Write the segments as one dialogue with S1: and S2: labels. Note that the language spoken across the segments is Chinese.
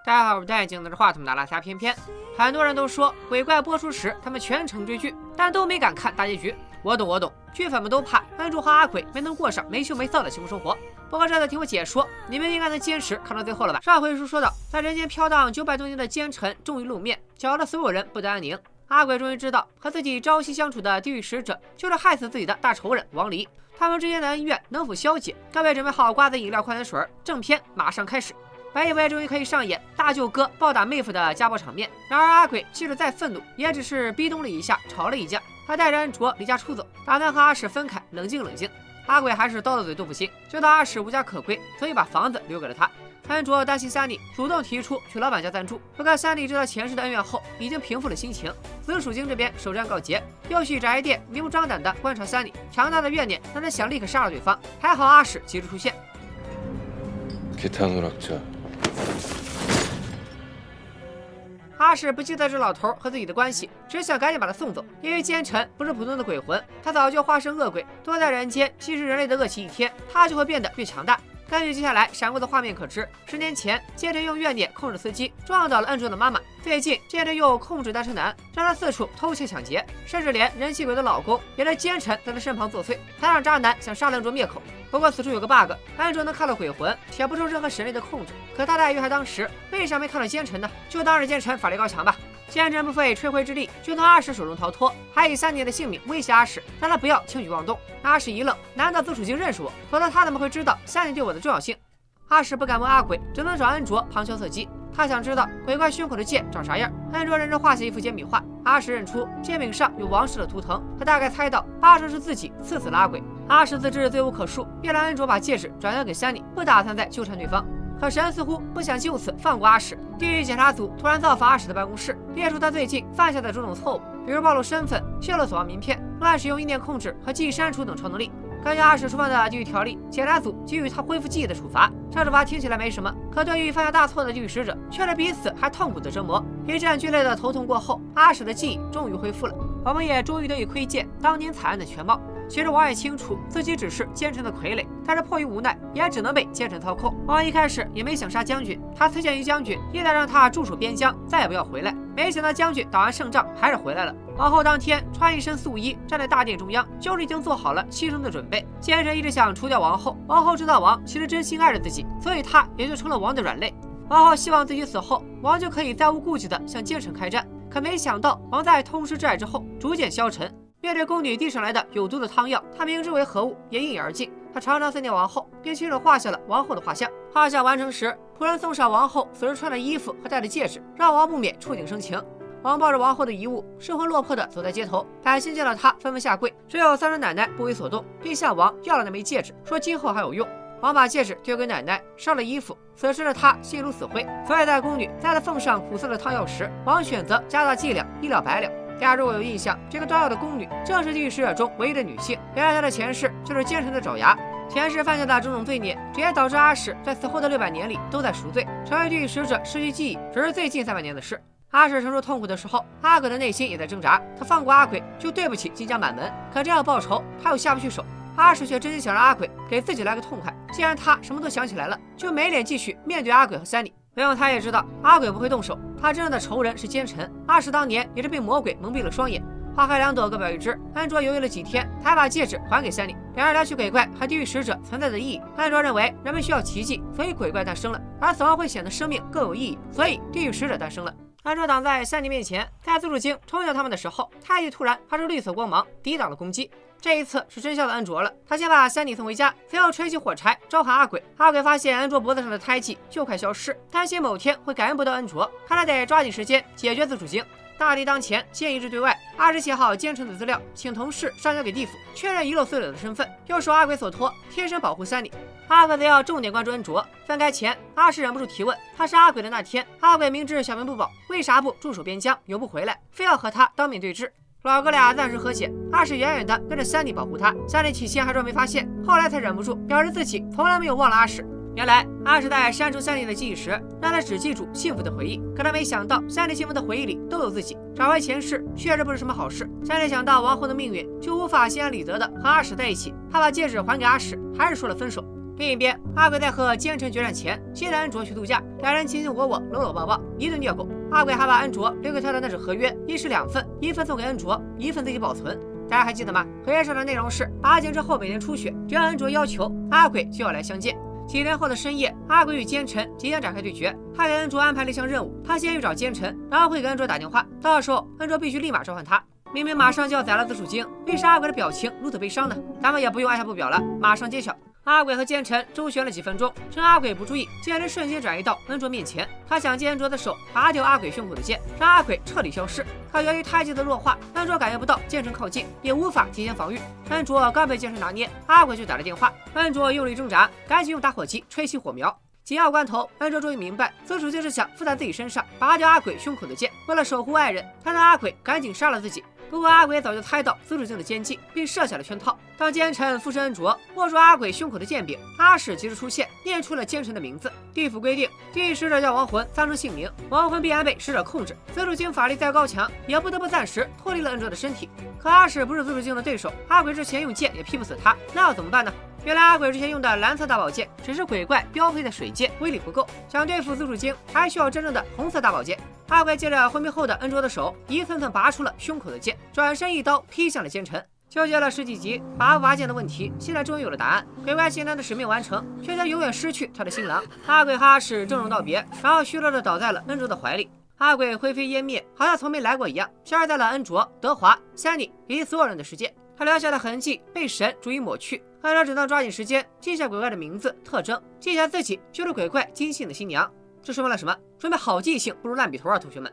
S1: 大家好，我是戴眼镜拿着话筒的拉撒偏偏。很多人都说鬼怪播出时他们全程追剧，但都没敢看大结局。我懂，剧粉们都怕恩主和阿鬼没能过上没羞没臊的幸福生活。不过这次听我解说，你们应该能坚持看到最后了吧？上回书说到，在人间飘荡900多年的奸臣终于露面，搅得所有人不得安宁。阿鬼终于知道，和自己朝夕相处的地狱使者就是害死自己的大仇人王离，他们之间的恩怨能否消解？各位准备好瓜子、饮料、矿泉水，正片马上开始。本以为终于可以上演大舅哥暴打妹夫的家暴场面，然而阿鬼即使再愤怒，也只是逼咚了一下，吵了一架。他带着恩卓离家出走，打算和阿史分开，冷静。阿鬼还是刀子嘴豆腐心，知道阿史无家可归，所以把房子留给了他。恩卓担心三妮，主动提出去老板家暂住。不过三妮知道前世的恩怨后，已经平复了心情。紫薯精这边首战告捷，又去宅店明目张胆地观察三妮，强大的怨念让他想立刻杀了对方。还好阿史及时出现。阿史不记得这老头和自己的关系，只想赶紧把他送走。因为奸臣不是普通的鬼魂，他早就化身恶鬼，多在人间吸食人类的恶气1天，他就会变得越强大。根据接下来闪过的画面可知，10年前奸臣用怨念控制司机，撞倒了恩卓的妈妈。最近奸臣又控制单身男，让他四处偷窃抢劫，甚至连人气鬼的老公也是奸臣在他身旁作祟，才让渣男想杀了恩卓灭口。不过此处有个 bug， 恩卓能看到鬼魂，且不受任何神力的控制。可他在遇害当时，为啥没看到奸臣呢？就当是奸臣法力高强吧。奸臣不费吹灰之力就从阿史手中逃脱，还以3年的性命威胁阿史，让他不要轻举妄动。阿史一愣，难道紫薯精认识我？否则他怎么会知道3年对我的重要性？阿史不敢问阿鬼，只能找恩卓旁敲侧击。他想知道鬼怪胸口的剑长啥样。恩卓认真画下一幅简笔画，阿史认出剑柄上有王室的图腾，他大概猜到8成是自己刺死了阿鬼。阿史自知罪无可恕，便让恩卓把戒指转交给三妮，不打算再纠缠对方。可神似乎不想就此放过阿史，地狱检察组突然造访阿史的办公室，列出他最近犯下的种种错误，比如暴露身份、泄露死亡名片、乱使用意念控制和记忆删除等超能力。根据阿史触犯的地狱条例，检察组给予他恢复记忆的处罚。这处罚听起来没什么，可对于犯下大错的地狱使者，却是比死还痛苦的折磨。一阵剧烈的头痛过后，阿史的记忆终于恢复了，我们也终于得以窥见当年惨案的全貌。其实王也清楚自己只是奸臣的傀儡，但是迫于无奈，也只能被奸臣操控。王一开始也没想杀将军，他推荐于将军，意在让他驻守边疆，再也不要回来。没想到将军打完胜仗还是回来了。王后当天穿一身素衣站在大殿中央，就是已经做好了牺牲的准备。奸臣一直想除掉王后，王后知道王其实真心爱着自己，所以他也就成了王的软肋。王后希望自己死后，王就可以再无顾忌地向奸臣开战。可没想到王在通师之爱之后逐渐消沉。面对宫女递上来的有毒的汤药，他明知为何物，也一饮而尽。他常常思念王后，并亲手画下了王后的画像。画像完成时，仆人送上王后此时穿的衣服和戴的戒指，让王不免触景生情。王抱着王后的遗物，失魂落魄地走在街头，百姓见了他纷纷下跪，只有三婶奶奶不为所动，并向王要了那枚戒指，说今后还有用。王把戒指丢给奶奶，烧了衣服。此时的他心如死灰，所以在宫女再次奉上苦涩的汤药时，王选择加大剂量，一了百了。大家如果有印象，这个端药的宫女正是地狱使者中唯一的女性。原来她的前世就是奸臣的爪牙，前世犯下的种种罪孽，直接导致阿史在死后的600年里都在赎罪。成为地狱使者失去记忆，只是最近300年的事。阿史承受痛苦的时候，阿鬼的内心也在挣扎。他放过阿鬼，就对不起金家满门，可这样报仇，他又下不去手。阿史却真心想让阿鬼给自己来个痛快。既然他什么都想起来了，就没脸继续面对阿鬼和三妮。不用他也知道阿鬼不会动手，他真正的仇人是奸臣。阿史当年也是被魔鬼蒙蔽了双眼。花开2朵，各表一枝。恩卓犹豫了几天，才把戒指还给三妮。两人聊起鬼怪和地狱使者存在的意义。恩卓认为人们需要奇迹，所以鬼怪诞生了，而死亡会显得生命更有意义，所以地狱使者诞生了。恩卓挡在三妮面前，在紫薯精冲向他们的时候，太极突然发出绿色光芒，抵挡了攻击。这一次是真相的恩卓了，他先把三妮送回家，随后吹起火柴召唤阿鬼。阿鬼发现恩卓脖子上的胎记就快消失，担心某天会感应不到恩卓，看来得抓紧时间解决紫薯精。大敌当前，先一致对外。阿史写好奸臣的资料，请同事上交给地府，确认遗漏碎了的身份，又受阿鬼所托，贴身保护三妮。阿鬼则要重点关注恩卓。分开前，阿史忍不住提问：他杀阿鬼的那天，阿鬼明知小命不保，为啥不驻守边疆，又不回来，非要和他当面对质？老哥俩暂时和解，阿史远远地跟着三妮保护他。三妮起先还装没发现，后来才忍不住表示自己从来没有忘了阿史。原来阿史在删除三妮的记忆时，让他只记住幸福的回忆，可他没想到三妮幸福的回忆里都有自己。找回前世确实不是什么好事。三妮想到王后的命运，就无法心安理得的和阿史在一起。他把戒指还给阿史，还是说了分手。另一边，阿鬼在和奸臣决战前接待恩卓去度假，两人卿卿我我，搂搂抱抱，一顿虐狗。阿鬼还把恩卓留给他的那纸合约一式2份，一份送给恩卓，一份自己保存。大家还记得吗？合约上的内容是8件之后每年出血，只要恩卓要求，阿鬼就要来相见。几天后的深夜，阿鬼与奸臣即将展开对决。他给恩卓安排了一项任务，他先去找奸臣，然后会给恩卓打电话，到时候恩卓必须立马召唤他。明明马上就要宰了紫薯精，为啥阿鬼的表情如此悲伤呢？咱们也不用按下不表了，马上揭晓。阿鬼和奸臣周旋了几分钟，趁阿鬼不注意，奸臣瞬间转移到恩卓面前。他想借恩卓的手拔掉阿鬼胸口的剑，让阿鬼彻底消失。可由于太极的弱化，恩卓感觉不到奸臣靠近，也无法提前防御。恩卓刚被奸臣拿捏，阿鬼就打了电话。恩卓用力挣扎，赶紧用打火机吹熄火苗。紧要关头，恩卓终于明白，紫薯精是想附在自己身上，拔掉阿鬼胸口的剑。为了守护爱人，他让阿鬼赶紧杀了自己。不过阿鬼早就猜到紫薯精的奸计，并设下了圈套。当奸臣附身恩卓，握住阿鬼胸口的剑柄，阿史及时出现，念出了奸臣的名字。地府规定，地狱使者将亡魂当成姓名，亡魂必然被使者控制。紫薯精法力再高强，也不得不暂时脱离了恩卓的身体。可阿史不是紫薯精的对手，阿鬼之前用剑也劈不死他，那要怎么办呢？原来阿鬼之前用的蓝色大宝剑只是鬼怪标配的水剑，威力不够。想对付紫薯精，还需要真正的红色大宝剑。阿鬼借着昏迷后的恩卓的手，一寸寸拔出了胸口的剑，转身一刀劈向了奸臣。纠结了10几集，拔不拔剑的问题，现在终于有了答案。鬼怪新郎的使命完成，却将永远失去他的新郎。阿鬼和阿史郑重道别，然后虚弱的倒在了恩卓的怀里。阿鬼灰飞烟灭，好像从没来过一样，消失在了恩卓、德华、夏妮以及所有人的世界。他留下的痕迹被神逐一抹去，恩卓只能抓紧时间记下鬼怪的名字、特征，记下自己就是鬼怪金信的新娘。这说明了什么？说明好记性不如烂笔头啊，同学们。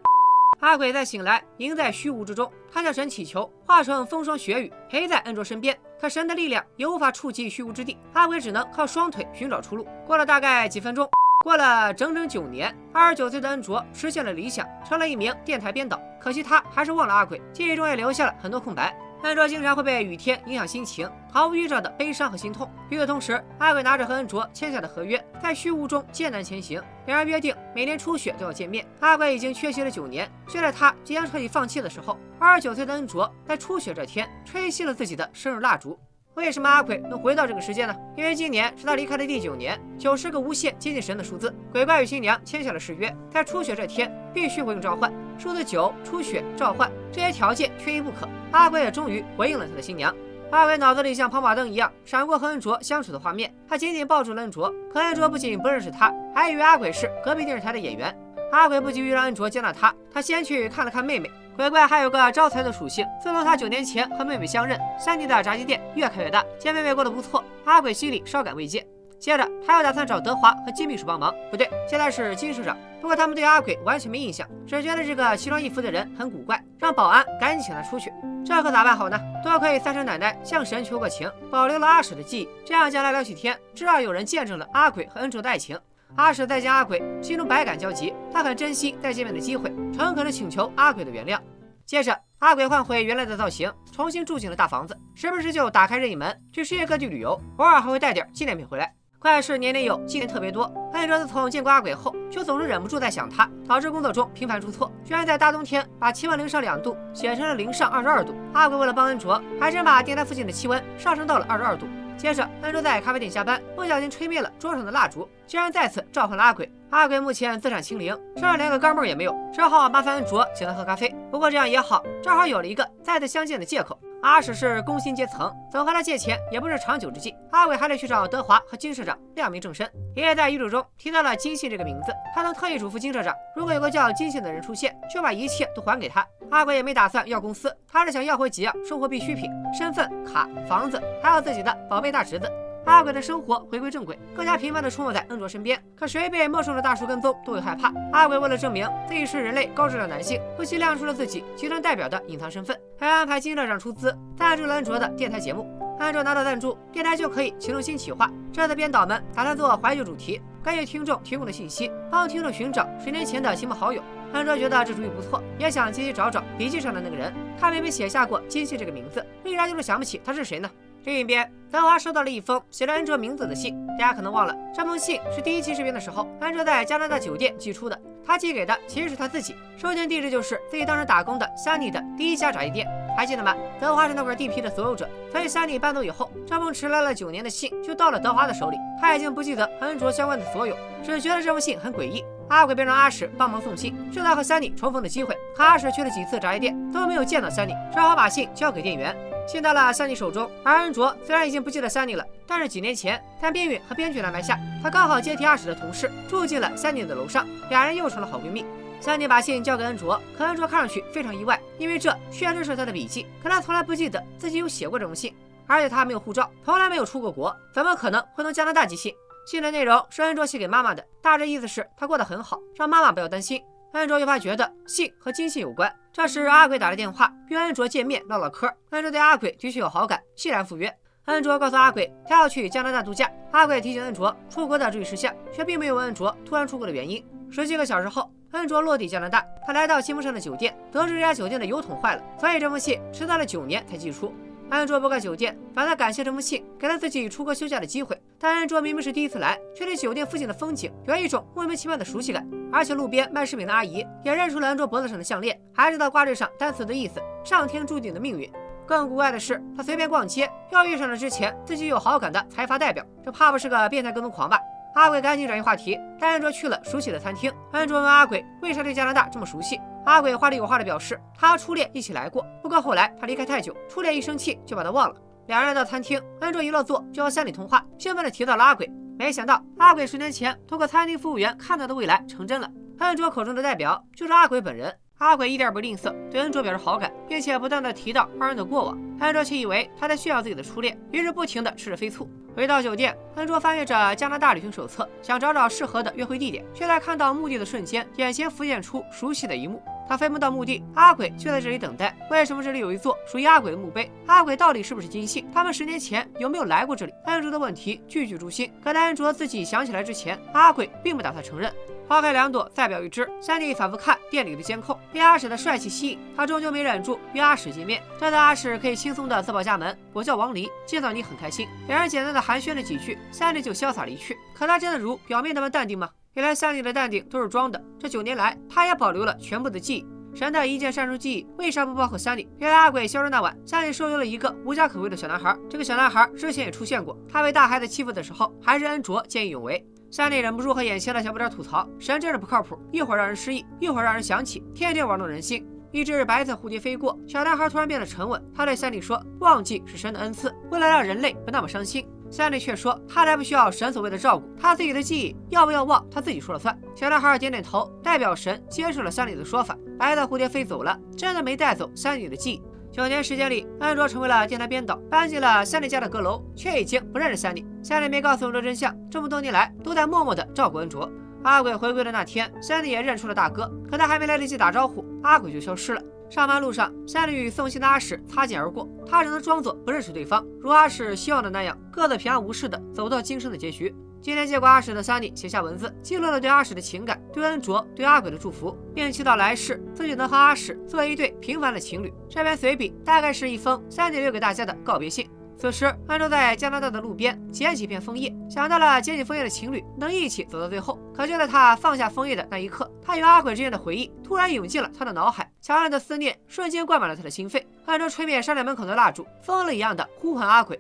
S1: 阿鬼在醒来，营在虚无之中，他向神祈求，化成风霜雪雨，陪在恩卓身边。可神的力量也无法触及虚无之地，阿鬼只能靠双腿寻找出路。过了大概几分钟，过了整整9年，29岁的恩卓实现了理想，成了一名电台编导。可惜他还是忘了阿鬼，记忆中也留下了很多空白。恩卓经常会被雨天影响心情，毫无预兆的悲伤和心痛。与此同时，阿鬼拿着和恩卓签下的合约，在虚无中艰难前行。两人约定每年初雪都要见面。阿鬼已经缺席了9年，就在他即将彻底放弃的时候，29岁的恩卓在初雪这天吹熄了自己的生日蜡烛。为什么阿鬼能回到这个世界呢？因为今年是他离开的第9年，9是个无限接近神的数字。鬼怪与新娘签下了誓约，在初雪这天必须回应召唤。数字9、初雪、召唤这些条件缺一不可。阿鬼也终于回应了他的新娘。阿鬼脑子里像跑马灯一样闪过和恩卓相处的画面，他紧紧抱住了恩卓。可恩卓不仅不认识他，还以为阿鬼是隔壁电视台的演员。阿鬼不急于让恩卓接纳他，他先去看了看妹妹。鬼怪还有个招财的属性，自从他9年前和妹妹相认，3地的炸鸡店越开越大。见妹妹过得不错，阿鬼心里稍感慰藉。接着他又打算找德华和金秘书帮忙，不对，现在是金社长。不过他们对阿鬼完全没印象，只觉得这个奇装异服的人很古怪，让保安赶紧请他出去。这可咋办好呢？多亏三婶奶奶向神求过情，保留了阿史的记忆，这样将来聊起天，至少有人见证了阿鬼和恩卓的爱情。阿史再见阿鬼，心中百感交集，他很珍惜再见面的机会，诚恳地请求阿鬼的原谅。接着，阿鬼换回原来的造型，重新住进了大房子，时不时就打开任意门去世界各地旅游，偶尔还会带点纪念品回来。怪事年年有，今年特别多。恩卓自从见过阿鬼后，就总是忍不住在想他，导致工作中频繁出错，居然在大冬天把气温0上2度写成了0上22度。阿鬼为了帮恩卓，还真把电台附近的气温上升到了22度。接着，恩卓在咖啡店下班，不小心吹灭了桌上的蜡烛，竟然再次召唤了阿鬼。阿鬼目前资产清零，身上连个哥们儿也没有，只好麻烦恩卓请他喝咖啡。不过这样也好，正好有了一个再次相见的借口。阿史是工薪阶层，总和他借钱也不是长久之计。阿鬼还得去找德华和金社长亮明正身。爷爷在遗嘱中提到了金信这个名字，他曾特意嘱咐金社长，如果有个叫金信的人出现，就把一切都还给他。阿鬼也没打算要公司，他是想要回几样生活必需品：身份、卡、房子，还有自己的宝贝大侄子。阿鬼的生活回归正轨，更加频繁地出没在恩卓身边。可谁被陌生的大叔跟踪都会害怕。阿鬼为了证明自己是人类高质量男性，不惜亮出了自己集团代表的隐藏身份，还安排金社长出资赞助了恩卓的电台节目。恩卓拿到赞助，电台就可以启动新企划。这次编导们打算做怀旧主题，根据听众提供的信息，帮听众寻找10年前的亲朋好友。恩卓觉得这主意不错，也想积极找找笔记上的那个人。他明明写下过金信这个名字，为啥就是想不起他是谁呢？另一边，德华收到了一封写着恩卓名字的信。大家可能忘了，这封信是第1期视频的时候，恩卓在加拿大酒店寄出的。他寄给的其实是他自己，收件地址就是自己当时打工的夏妮的第1家炸鸡店。还记得吗？德华是那块地皮的所有者，所以三弟搬走以后，这封迟来了9年的信就到了德华的手里。他已经不记得和恩卓相关的所有，只觉得这封信很诡异。阿鬼便让阿史帮忙送信，制造和三弟重逢的机会。可阿史去了几次炸药店都没有见到三弟，只好把信交给店员。信到了三弟手中，而恩卓虽然已经不记得三弟了，但是几年前在命运和编剧的安排下，他刚好接替阿史的同事，住进了三弟的楼上，俩人又成了好闺蜜。三弟把信交给恩卓，可恩卓看上去非常意外，因为这确实是他的笔记，可他从来不记得自己有写过这封信，而且他没有护照，从来没有出过国，怎么可能会从加拿大寄信？信的内容是恩卓写给妈妈的，大致意思是他过得很好，让妈妈不要担心。恩卓越发觉得信和金信有关。这时阿鬼打了电话，约恩卓见面唠唠嗑。恩卓对阿鬼的确有好感，欣然赴约。恩卓告诉阿鬼，他要去加拿大度假。阿鬼提醒恩卓出国的注意事项，却并没有问恩卓突然出国的原因。10几个小时后，恩卓落地加拿大，他来到金峰山的酒店，得知这家酒店的油桶坏了，所以这封信迟到了9年才寄出。恩卓不怪酒店，反倒感谢这封信给了自己出国休假的机会。但恩卓明明是第一次来，却对酒店附近的风景有一种莫名其妙的熟悉感，而且路边卖饰品的阿姨也认出了恩卓脖子上的项链，还知道挂坠上单词的意思：上天注定的命运。更古怪的是，他随便逛街，又遇上了之前自己有好感的财阀代表，这怕不是个变态跟踪狂吧？阿鬼赶紧转移话题，带恩卓去了熟悉的餐厅。恩卓问阿鬼为啥对加拿大这么熟悉，阿鬼话里有话的表示他和初恋一起来过，不过后来他离开太久，初恋一生气就把他忘了。两人来到餐厅，恩卓一落座就和三弟通话，兴奋地提到了阿鬼。没想到阿鬼10年前通过餐厅服务员看到的未来成真了，恩卓口中的代表就是阿鬼本人。阿鬼一点不吝啬，对恩卓表示好感，并且不断地提到二人的过往。恩卓却以为他在炫耀自己的初恋，于是不停地吃着飞醋。回到酒店，恩卓翻阅着加拿大旅行手册，想找找适合的约会地点，却在看到墓地的瞬间，眼前浮现出熟悉的一幕。他飞奔到墓地，阿鬼就在这里等待。为什么这里有一座属于阿鬼的墓碑？阿鬼到底是不是金信？他们10年前有没有来过这里？恩卓的问题句句诛心，可在恩卓自己想起来之前，阿鬼并不打算承认。抛开2朵，再表一枝。三弟反复看店里的监控，被阿史的帅气吸引，他终究没忍住约阿史见面。这次阿史可以轻松的自报家门，我叫王离，见到你很开心。两人简单的寒暄了几句，三弟就潇洒离去。可他真的如表面那么淡定吗？原来三弟的淡定都是装的。这9年来，他也保留了全部的记忆。神的一键删除记忆，为啥不包括三弟？原来阿鬼消失那晚，三弟收留了一个无家可归的小男孩。这个小男孩之前也出现过，他被大孩子欺负的时候，还是恩卓见义勇为。三弟忍不住和眼前的小不点吐槽：神真是不靠谱，一会儿让人失忆，一会儿让人想起，天天玩弄人心。一只白色蝴蝶飞过，小男孩突然变得沉稳。他对三弟说：“忘记是神的恩赐，为了让人类不那么伤心。”三弟却说他才不需要神所谓的照顾，他自己的记忆要不要忘，他自己说了算。小男孩点点头，代表神接受了三弟的说法。白色蝴蝶飞走了，真的没带走三弟的记忆。9年时间里，恩卓成为了电台编导，搬进了三弟家的阁楼，却已经不认识三弟。三弟没告诉恩卓真相，这么多年来都在默默地照顾恩卓。阿鬼回归的那天，三弟也认出了大哥，可他还没来得及打招呼，阿鬼就消失了。上班路上，三弟与送信的阿史擦肩而过，他只能装作不认识对方，如阿史希望的那样，各自平安无事的走到今生的结局。今天接过阿史的三弟写下文字，记录了对阿史的情感，对恩卓、对阿鬼的祝福，并祈祷来世自己能和阿史做一对平凡的情侣。这篇随笔大概是一封三弟留给大家的告别信。此时，恩卓在加拿大的路边捡起片枫叶，想到了捡起枫叶的情侣能一起走到最后。可就在他放下枫叶的那一刻，他与阿鬼之间的回忆突然涌进了他的脑海，强烈的思念瞬间灌满了他的心肺。恩卓吹灭商店门口的蜡烛，疯了一样的呼唤阿鬼。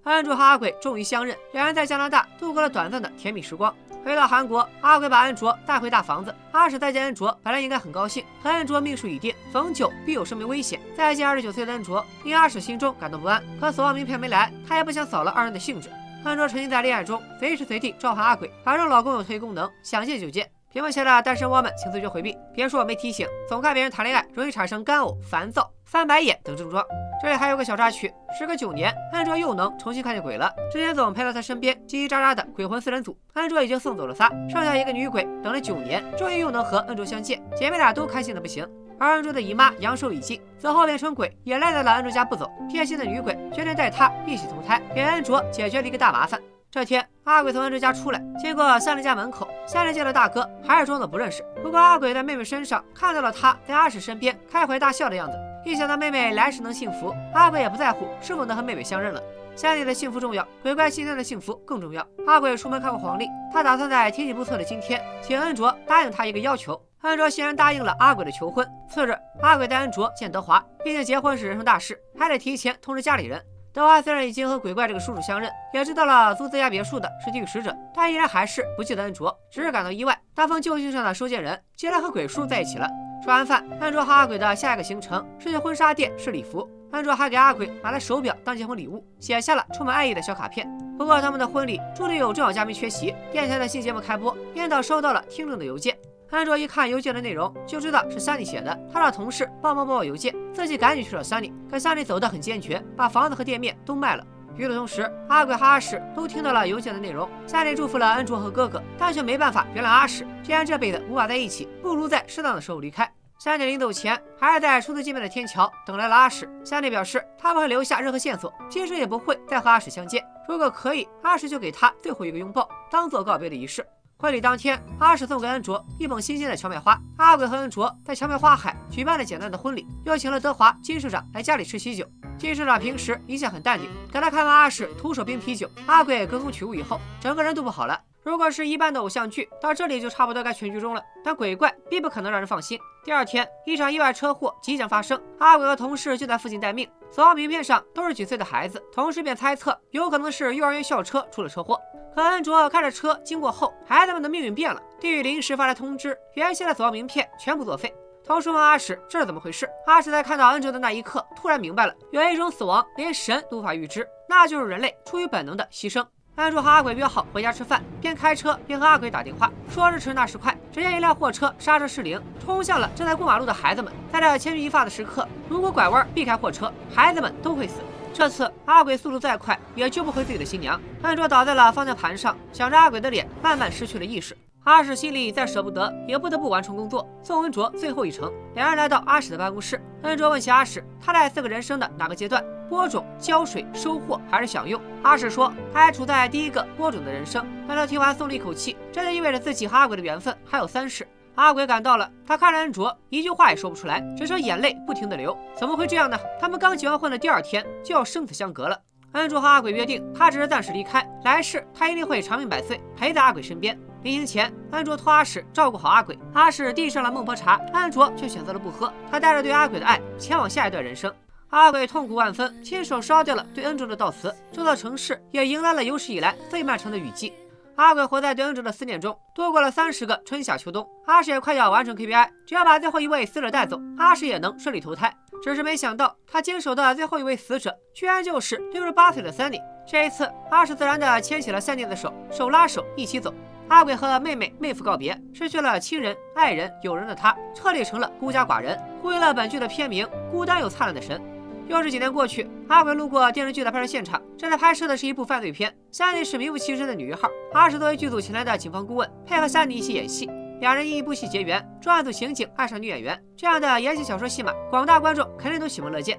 S1: 恩卓和阿鬼终于相认，两人在加拿大度过了短暂的甜蜜时光。回到韩国，阿鬼把恩卓带回大房子。阿史再见恩卓，本来应该很高兴，可恩卓命数已定，逢九必有生命危险。再见29岁的恩卓，令阿史心中感到不安。可所望名片没来，他也不想扫了二人的兴致。恩卓沉浸在恋爱中，随时随地召唤阿鬼，反正老公有特异功能，想见就见。屏幕前的单身汪们请自觉回避。别说我没提醒，总看别人谈恋爱容易产生干呕、烦躁、翻白眼等症状。这里还有个小插曲，时隔9年，恩卓又能重新看见鬼了。之前总陪在他身边叽叽喳喳的鬼魂4人组，恩卓已经送走了仨，剩下一个女鬼，等了9年，终于又能和恩卓相见，姐妹俩都开心的不行。而恩卓的姨妈阳寿已尽，死后变成鬼，也赖在了恩卓家不走。贴心的女鬼决定带他一起投胎，给恩卓解决了一个大麻烦。这天，阿鬼从恩卓家出来，经过三人家门口，三人见了大哥，还是装作不认识。不过阿鬼在妹妹身上看到了他在阿史身边开怀大笑的样子，一想到妹妹来世能幸福，阿鬼也不在乎是否能和妹妹相认了。三弟的幸福重要，鬼怪新生的幸福更重要。阿鬼出门看过黄历，他打算在天气不错的今天，请恩卓答应他一个要求。恩卓欣然答应了阿鬼的求婚。次日，阿鬼带恩卓见德华，毕竟结婚是人生大事，还得提前通知家里人。德华虽然已经和鬼怪这个叔叔相认，也知道了租自家别墅的是地狱使者，但依然还是不记得恩卓，只是感到意外。大封旧信上的收件人竟然和鬼叔在一起了。吃完饭，恩卓和阿鬼的下一个行程是去婚纱店试礼服。恩卓还给阿鬼买了手表当结婚礼物，写下了充满爱意的小卡片。不过他们的婚礼注定有重要嘉宾缺席，电台的新节目开播，编导收到了听众的邮件。恩卓一看邮件的内容，就知道是Sunny写的。他让同事帮忙邮件，自己赶紧去找Sunny。可Sunny走得很坚决，把房子和店面都卖了。与此同时，阿鬼和阿史都听到了邮件的内容。Sunny祝福了恩卓和哥哥，但却没办法原谅阿史。既然这辈子无法在一起，不如在适当的时候离开。Sunny临走前，还是在初次见面的天桥等来了阿史。Sunny表示他不会留下任何线索，今生也不会再和阿史相见。如果可以，阿史就给他最后一个拥抱，当做告别的仪式。婚礼当天，阿史送给恩卓一捧新鲜的荞麦花。阿鬼和恩卓在荞麦花海举办了简单的婚礼，又请了德华、金社长来家里吃喜酒。金社长平时一向很淡定，等他看完阿史徒手冰啤酒，阿鬼隔空取物以后，整个人都不好了。如果是一般的偶像剧，到这里就差不多该全剧终了。但鬼怪并不可能让人放心。第二天，一场意外车祸即将发生，阿鬼和同事就在附近待命。死亡名片上都是几岁的孩子，同事便猜测有可能是幼儿园校车出了车祸。可恩卓开着车经过后，孩子们的命运变了。地狱临时发来通知，原先的死亡名片全部作废。同事问阿史这是怎么回事，阿史在看到恩卓的那一刻，突然明白了，有一种死亡连神都无法预知，那就是人类出于本能的牺牲。恩卓和阿鬼约好回家吃饭，边开车边和阿鬼打电话，说时迟那时快，只见一辆货车刹车失灵，冲向了正在过马路的孩子们。在这千钧一发的时刻，如果拐弯避开货车，孩子们都会死。这次阿鬼速度再快，也救不回自己的新娘。恩卓倒在了方向盘上，想着阿鬼的脸慢慢失去了意识。阿史心里再舍不得，也不得不完成工作，送恩卓最后一程。两人来到阿史的办公室，恩卓问起阿史，他在4个人生的哪个阶段？播种、浇水、收获还是享用？阿史说他还处在第一个播种的人生。恩卓听完松了一口气，这就意味着自己和阿鬼的缘分还有3世。阿鬼赶到了，他看着恩卓，一句话也说不出来，只剩眼泪不停地流。怎么会这样呢？他们刚结完婚的第2天就要生死相隔了。恩卓和阿鬼约定，他只是暂时离开，来世他一定会长命百岁，陪在阿鬼身边。临行前，恩卓托阿史照顾好阿鬼。阿史递上了孟婆茶，恩卓却选择了不喝。他带着对阿鬼的爱，前往下一段人生。阿鬼痛苦万分，亲手烧掉了对恩卓的悼词。这座城市也迎来了有史以来最漫长的雨季。阿鬼活在对恩卓的思念中，度过了30个春夏秋冬。阿史也快要完成 KPI， 只要把最后一位死者带走，阿史也能顺利投胎。只是没想到，他经手的最后一位死者，居然就是68岁的Sunny。这一次，阿史自然地牵起了Sunny的手，手拉手一起走。阿鬼和妹夫告别，失去了亲人、爱人、友人的他，彻底成了孤家寡人，呼应了本剧的片名《孤单又灿烂的神》。又是几年过去，阿鬼路过电视剧的拍摄现场，正在拍摄的是一部犯罪片。Sunny是名副其实的女一号，阿史作为剧组请来的警方顾问，配合Sunny一起演戏。两人因一部戏结缘，专案组刑警爱上女演员，这样的言情小说戏码，广大观众肯定都喜闻乐见。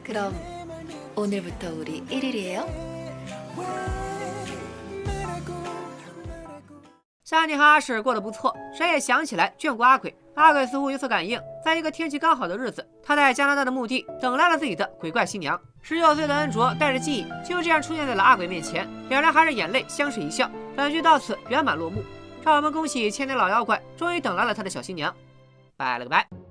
S2: 그럼 오늘부터 우리 1일이에요?
S1: Sunny和阿史过得不错，谁也想起来眷顾阿鬼。阿鬼似乎有所感应，在一个天气刚好的日子，他在加拿大的墓地等来了自己的鬼怪新娘。16岁的恩卓带着记忆，就这样出现在了阿鬼面前，两人还是眼泪相视一笑。本剧到此圆满落幕，让我们恭喜千年老妖怪终于等来了他的小新娘。拜了个拜。